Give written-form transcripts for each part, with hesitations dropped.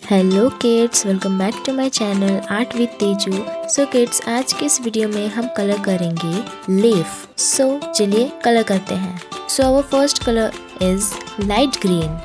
Hello kids, welcome back to my channel art with Teju. So kids, आज के इस video में हम कलर करेंगे लीफ। सो चलिए कलर करते हैं। So our first colour is light green.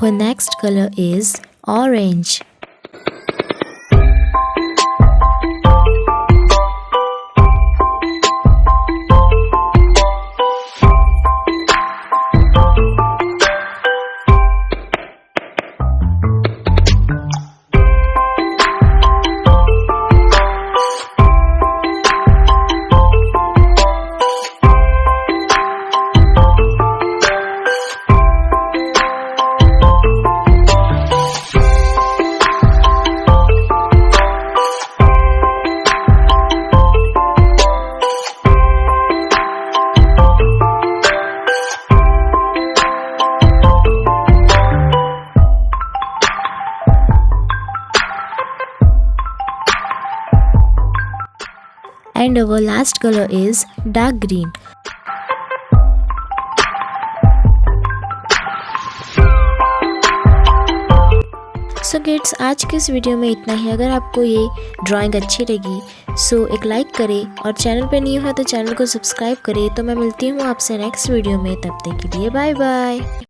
Our next color is orange. And our last color is dark green. So kids, आज के इस वीडियो में इतना ही। अगर आपको ये ड्राइंग अच्छी लगी सो एक लाइक करें और चैनल पे न्यू है तो चैनल को सब्सक्राइब करें। तो मैं मिलती हूँ आपसे नेक्स्ट वीडियो में। तब तक के लिए बाय बाय।